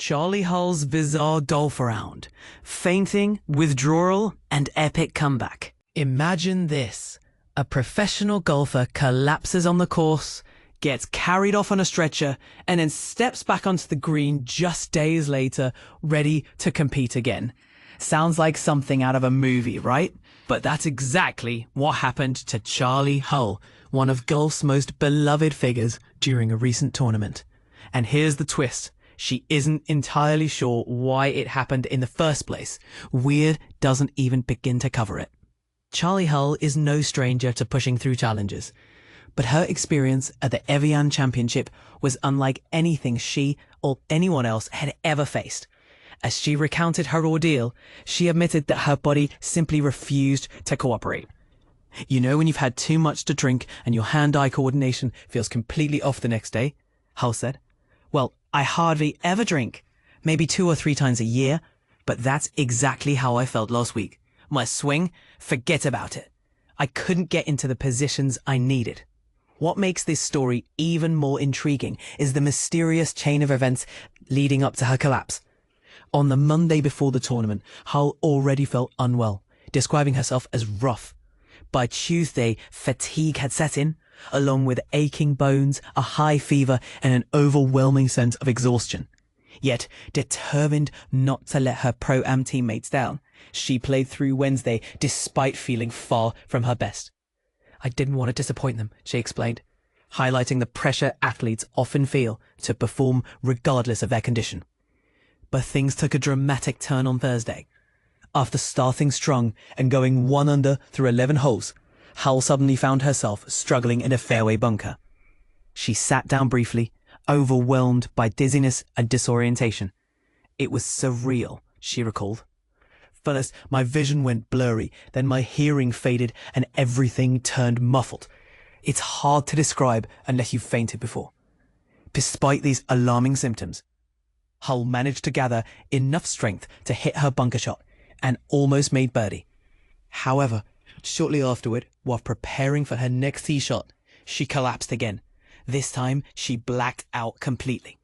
Charley Hull's bizarre golf round, fainting, withdrawal, and epic comeback. Imagine this. A professional golfer collapses on the course, gets carried off on a stretcher, and then steps back onto the green just days later, ready to compete again. Sounds like something out of a movie, right? But that's exactly what happened to Charley Hull, one of golf's most beloved figures during a recent tournament. And here's the twist. She isn't entirely sure why it happened in the first place. Weird doesn't even begin to cover it. Charley Hull is no stranger to pushing through challenges, but her experience at the Evian Championship was unlike anything she or anyone else had ever faced. As she recounted her ordeal, she admitted that her body simply refused to cooperate. You know when you've had too much to drink and your hand-eye coordination feels completely off the next day? Hull said. Well, I hardly ever drink, maybe 2 or 3 times a year, but that's exactly how I felt last week. My swing, forget about it. I couldn't get into the positions I needed. What makes this story even more intriguing is the mysterious chain of events leading up to her collapse. On the Monday before the tournament, Hull already felt unwell, describing herself as rough. By Tuesday, fatigue had set in, along with aching bones, a high fever, and an overwhelming sense of exhaustion. Yet, determined not to let her pro-am teammates down, she played through Wednesday despite feeling far from her best. I didn't want to disappoint them, she explained, highlighting the pressure athletes often feel to perform regardless of their condition. But things took a dramatic turn on Thursday. After starting strong and going 1 under through 11 holes, Hull suddenly found herself struggling in a fairway bunker. She sat down briefly, overwhelmed by dizziness and disorientation. It was surreal, she recalled. First, my vision went blurry, then my hearing faded and everything turned muffled. It's hard to describe unless you've fainted before. Despite these alarming symptoms, Hull managed to gather enough strength to hit her bunker shot and almost made birdie. However, shortly afterward, while preparing for her next tee shot, she collapsed again. This time, she blacked out completely.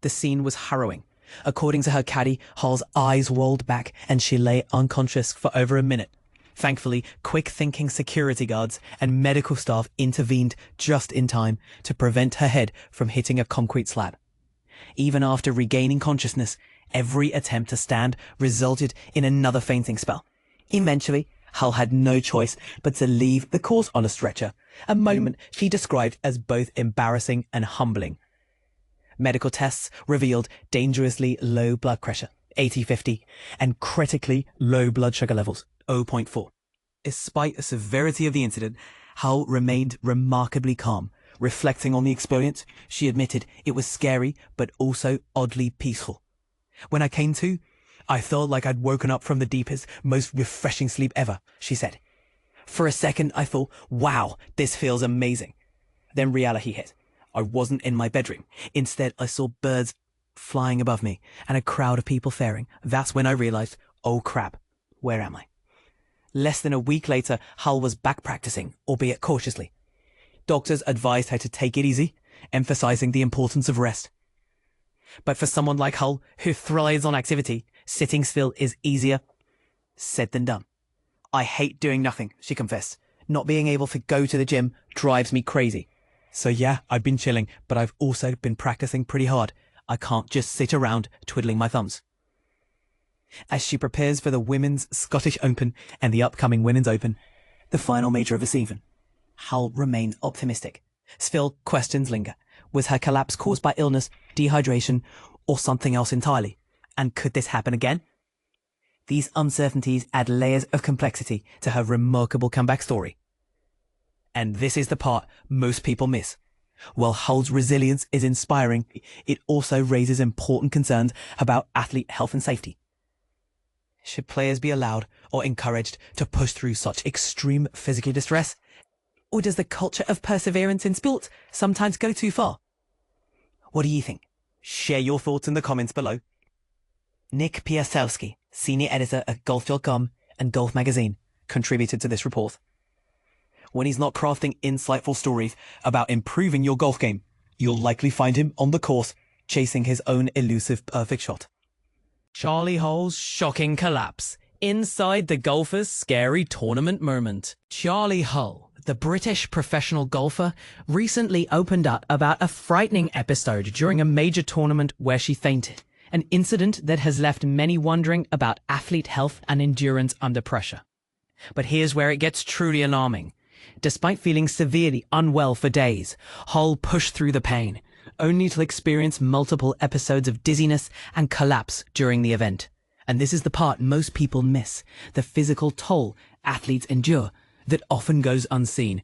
The scene was harrowing. According to her caddy, Hull's eyes rolled back and she lay unconscious for over a minute. Thankfully, quick-thinking security guards and medical staff intervened just in time to prevent her head from hitting a concrete slab. Even after regaining consciousness, every attempt to stand resulted in another fainting spell. Eventually, Hull had no choice but to leave the course on a stretcher, a moment she described as both embarrassing and humbling. Medical tests revealed dangerously low blood pressure, 80/50, and critically low blood sugar levels, 0.4. Despite the severity of the incident, Hull remained remarkably calm. Reflecting on the experience, she admitted it was scary but also oddly peaceful. When I came to, I felt like I'd woken up from the deepest, most refreshing sleep ever, she said. For a second, I thought, wow, this feels amazing. Then reality hit. I wasn't in my bedroom. Instead, I saw birds flying above me and a crowd of people staring. That's when I realized, oh crap, where am I? Less than a week later, Hull was back practicing, albeit cautiously. Doctors advised her to take it easy, emphasizing the importance of rest. But for someone like Hull, who thrives on activity, sitting still is easier said than done. I hate doing nothing, she confessed. Not being able to go to the gym drives me crazy. So yeah, I've been chilling, but I've also been practicing pretty hard. I can't just sit around twiddling my thumbs. As she prepares for the Women's Scottish Open and the upcoming Women's Open, the final major of the season, Hull remains optimistic. Still, questions linger. Was her collapse caused by illness, dehydration, or something else entirely? And could this happen again? These uncertainties add layers of complexity to her remarkable comeback story. And this is the part most people miss. While Hull's resilience is inspiring, it also raises important concerns about athlete health and safety. Should players be allowed or encouraged to push through such extreme physical distress? Or does the culture of perseverance in sport sometimes go too far? What do you think? Share your thoughts in the comments below. Nick Piasowski, senior editor at Golf.com and Golf Magazine, contributed to this report. When he's not crafting insightful stories about improving your golf game, you'll likely find him on the course, chasing his own elusive perfect shot. Charley Hull's shocking collapse. Inside the golfer's scary tournament moment. Charley Hull, the British professional golfer, recently opened up about a frightening episode during a major tournament where she fainted. An incident that has left many wondering about athlete health and endurance under pressure. But here's where it gets truly alarming. Despite feeling severely unwell for days, Hull pushed through the pain, only to experience multiple episodes of dizziness and collapse during the event. And this is the part most people miss, the physical toll athletes endure that often goes unseen.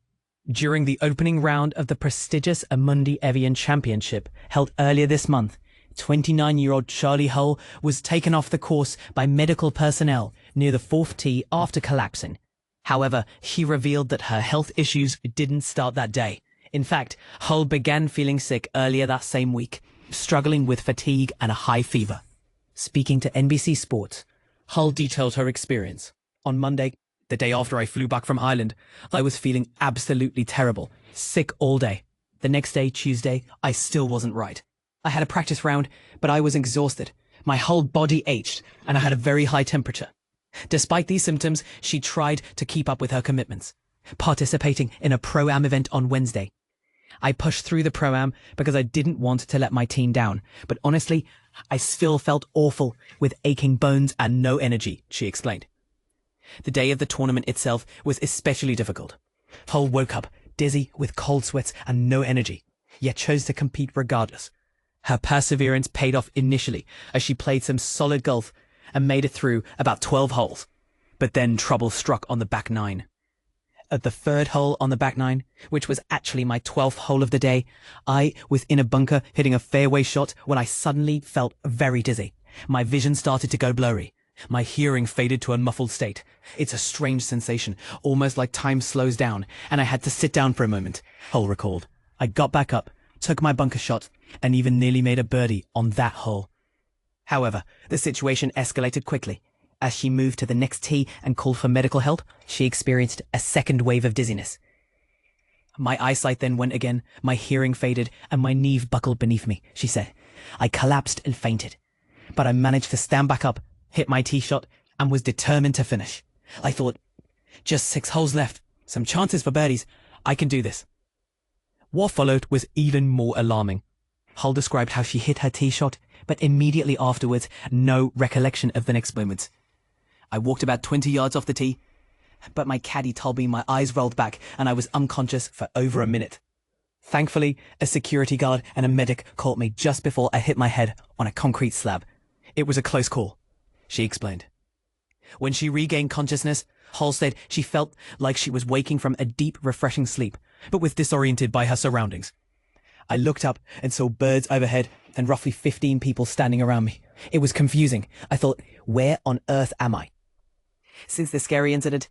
During the opening round of the prestigious Amundi Evian Championship held earlier this month, 29-year-old Charley Hull was taken off the course by medical personnel near the fourth tee after collapsing. However, she revealed that her health issues didn't start that day. In fact, Hull began feeling sick earlier that same week, struggling with fatigue and a high fever. Speaking to NBC Sports, Hull detailed her experience. On Monday, the day after I flew back from Ireland, I was feeling absolutely terrible, sick all day. The next day, Tuesday, I still wasn't right. I had a practice round, but I was exhausted. My whole body ached, and I had a very high temperature. Despite these symptoms, she tried to keep up with her commitments, participating in a Pro-Am event on Wednesday. I pushed through the Pro-Am because I didn't want to let my team down, but honestly, I still felt awful with aching bones and no energy, she explained. The day of the tournament itself was especially difficult. Hull woke up, dizzy with cold sweats and no energy, yet chose to compete regardless. Her perseverance paid off initially as she played some solid golf and made it through about 12 holes. But then trouble struck on the back nine. At the third hole on the back nine, which was actually my 12th hole of the day, I was in a bunker hitting a fairway shot when I suddenly felt very dizzy. My vision started to go blurry. My hearing faded to a muffled state. It's a strange sensation, almost like time slows down, and I had to sit down for a moment, Hull recalled. I got back up, took my bunker shot, and even nearly made a birdie on that hole. However, the situation escalated quickly. As she moved to the next tee and called for medical help, she experienced a second wave of dizziness. My eyesight then went again, my hearing faded, and my knee buckled beneath me, she said. I collapsed and fainted. But I managed to stand back up, hit my tee shot, and was determined to finish. I thought, just 6 holes left, some chances for birdies, I can do this. What followed was even more alarming. Hull described how she hit her tee shot, but immediately afterwards, no recollection of the next moment. I walked about 20 yards off the tee, but my caddy told me my eyes rolled back and I was unconscious for over a minute. Thankfully, a security guard and a medic caught me just before I hit my head on a concrete slab. It was a close call, she explained. When she regained consciousness, Hull said she felt like she was waking from a deep, refreshing sleep, but was disoriented by her surroundings. I looked up and saw birds overhead and roughly 15 people standing around me. It was confusing. I thought, where on earth am I? Since the scary incident,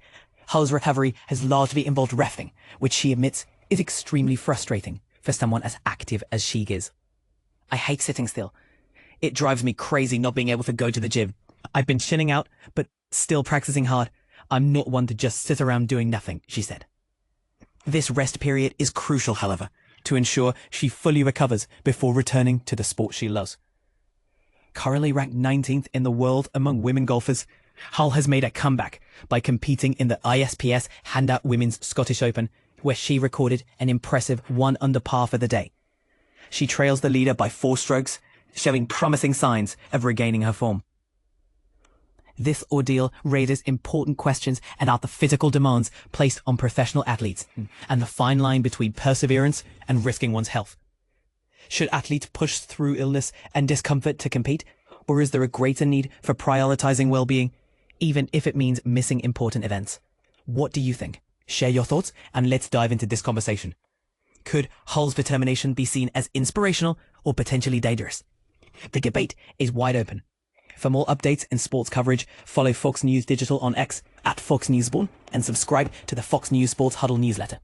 Hull's recovery has largely involved rafting, which she admits is extremely frustrating for someone as active as she is. I hate sitting still. It drives me crazy not being able to go to the gym. I've been chilling out, but still practicing hard. I'm not one to just sit around doing nothing, she said. This rest period is crucial, however, to ensure she fully recovers before returning to the sport she loves. Currently ranked 19th in the world among women golfers, Hull has made a comeback by competing in the ISPS Handout Women's Scottish Open, where she recorded an impressive 1 under par for the day. She trails the leader by 4 strokes, showing promising signs of regaining her form. This ordeal raises important questions about the physical demands placed on professional athletes and the fine line between perseverance and risking one's health. Should athletes push through illness and discomfort to compete, or is there a greater need for prioritizing well-being, even if it means missing important events? What do you think? Share your thoughts and let's dive into this conversation. Could Hull's determination be seen as inspirational or potentially dangerous? The debate is wide open. For more updates and sports coverage, follow Fox News Digital on X @FoxNewsBorn and subscribe to the Fox News Sports Huddle newsletter.